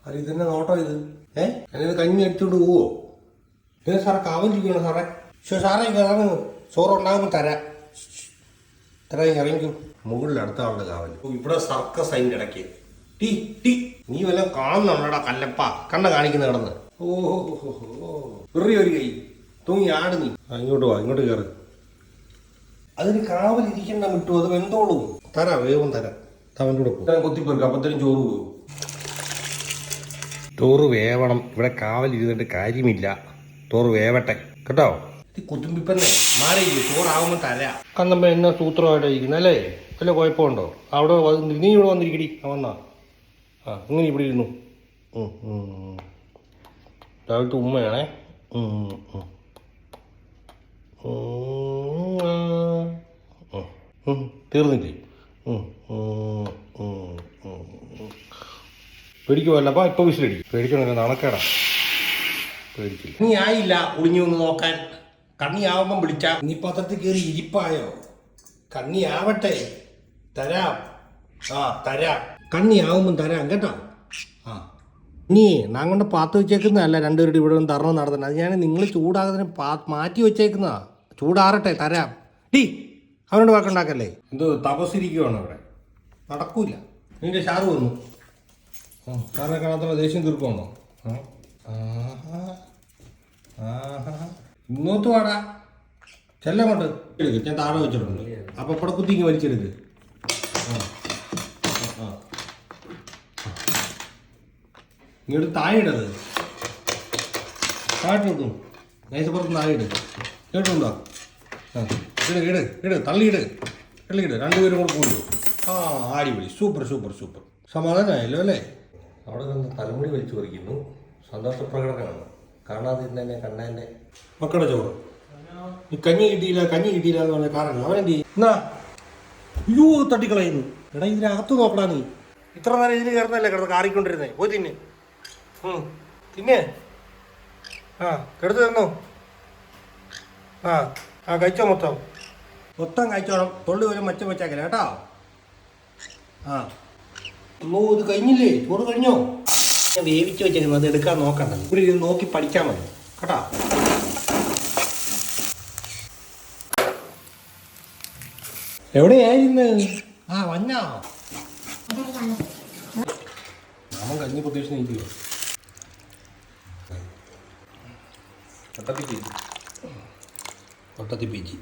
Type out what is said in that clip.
അത് ഇതന്നെ നോട്ടോ ഇത്. എന്നെ കഞ്ഞി അടിച്ചോണ്ട് പോവോ? പിന്നെ സാറെ കാവലിരിക്കണം സാറേ. സാറേ ഇറങ്ങുന്നു, ചോറ് ഉണ്ടാകുമ്പോൾ തരാം. ഇറങ്ങിക്കും. മുകളിൽ അടുത്ത ആളുടെ കാവൽ. ഇവിടെ സർക്കസ് അതിൻ്റെ ഇടയ്ക്ക്. ടീ ടീ നീ വല്ലതും കാണുന്നുണ്ടോടാ കല്ലപ്പ? കണ്ണ കാണിക്കുന്ന കിടന്ന്. ഓഹോ വെറിയ ഒരു കൈ തൂങ്ങി ആട് നീ. ഇങ്ങോട്ട് വാ, ഇങ്ങോട്ട് കയറ്. അതിന് കാവലിരിക്കണ്ട വിട്ടു, അത് വെന്തോളൂ. തരാം, വേഗം തരാം. അവൻ്റെ കൂടെ പോകും. കൊത്തിപ്പോർക്ക് അപ്പത്തേനും ചോറ് പോകും. ചോറ് വേവണം. ഇവിടെ കാവലിരുന്നിട്ട് കാര്യമില്ല. ചോറ് വേവട്ടെ കേട്ടോ. കുത്തുമ്പിപ്പന്നെ മാറിയില്ലേ, ചോറാവുമ്പോൾ തരാം. കന്നമ്മ എന്നാ സൂത്രമായിട്ട് ഇരിക്കുന്നു അല്ലേ? വല്ല കുഴപ്പമുണ്ടോ? അവിടെ നീ ഇവിടെ വന്നിരിക്കടി. വന്നാ ഇങ്ങനെ ഇവിടെ ഇരുന്നു. രാവിലത്തെ ഉമ്മയാണേ. തീർന്നില്ലേ? പേടിക്കുമല്ലപ്പാ. ഇപ്പൊ വിസിലടി. പേടിക്കണല്ലോ, നാണക്കേടാ. പേടിക്കില്ല. നീ ആയില്ല ഒളിഞ്ഞു ഒന്ന് നോക്കാൻ. കണ്ണിയാവുമ്പം വിളിച്ചാ. നീ പത്രത്തിൽ കയറി ഇരിപ്പായോ? കണ്ണിയാവട്ടെ, തരാം. തരാം. കണ്ണിയാവുമ്പം തരാം കേട്ടോ. നീ ഞാൻ കൊണ്ട് പാത്ത് വെച്ചേക്കുന്നതല്ല രണ്ടുപേരുടെ ഇവിടെ ഒന്ന് തരണം നടത്തണം. അത് ഞാൻ നിങ്ങൾ ചൂടാകുന്നതിന് മാറ്റി വെച്ചേക്കുന്നതാ. ചൂടാറട്ടെ, തരാം. ഡീ അവനോട് വാക്കുണ്ടാക്കല്ലേ. എന്തോ തപസ്സിരിക്കുവാണ് ഇവിടെ. നടക്കൂല. നിന്റെ ഷാറ് വന്നു. സാറിനെ കാണാത്തുള്ള ദേഷ്യം തീർക്കുവാണോ? ഇങ്ങോട്ട് വാടാ. ചെല്ലങ്ങോട്ട് എടുക്ക്. ഞാൻ താഴെ വെച്ചിട്ടുണ്ട്. അപ്പൊ ഇവിടെ കുത്തിങ്ങ് വലിച്ചെടുക്ക്. ഇങ്ങോട്ട് താഴെ ഇടത്. താഴോട്ടും നൈസപ്പുറത്ത് താഴെ ഇട്. കേട്ടുണ്ടോ? ഇട് തള്ളിയിട്. രണ്ടുപേരും കൂടെ കൂടുമോ? അടിപൊളി. Super super super. സമാധാനമായല്ലോ അല്ലേ? അവിടെ നിന്ന് തലമുടി വലിച്ചു പറിക്കുന്നു. സന്തോഷപ്രകടനമാണ്. കാണാതിരുന്നെ കണ്ണേൻ്റെ മക്കളുടെ ചോറ്. നീ കഞ്ഞി കിട്ടിയില്ല എന്ന് പറഞ്ഞ കാരണം അവനെന്ത് ചെയ്യും? എന്നാ അയ്യോ തട്ടിക്കളയുന്നു. എടാ ഇതിനകത്ത് നോക്കടാ. നീ ഇത്ര നേരം ഇതിന് കയറുന്നല്ലേ കിടന്ന് കാറിക്കൊണ്ടിരുന്നേ. പോയി തിന്നെ. തിന്നെ. കെടുത്ത് തന്നോ? കഴിച്ചോ? മൊത്തം കഴിച്ചോണം. തൊള്ളി പോലും മച്ചം വെച്ചേക്കല കേട്ടോ. ഇത് കഴിഞ്ഞില്ലേ? ചോറ് കഴിഞ്ഞോ? ഞാൻ വേവിച്ച് വെച്ചേക്കുന്നത്. അത് എടുക്കാൻ നോക്കണ്ട. ഇവിടെ ഇത് നോക്കി പഠിക്കാൻ മതി കേട്ടോ. എവിടെയായിരുന്നു? വന്നോ? നാമൻ കഞ്ഞി പ്രതീക്ഷ നീക്കിയോ? ഒട്ടത്തി പീച്ചി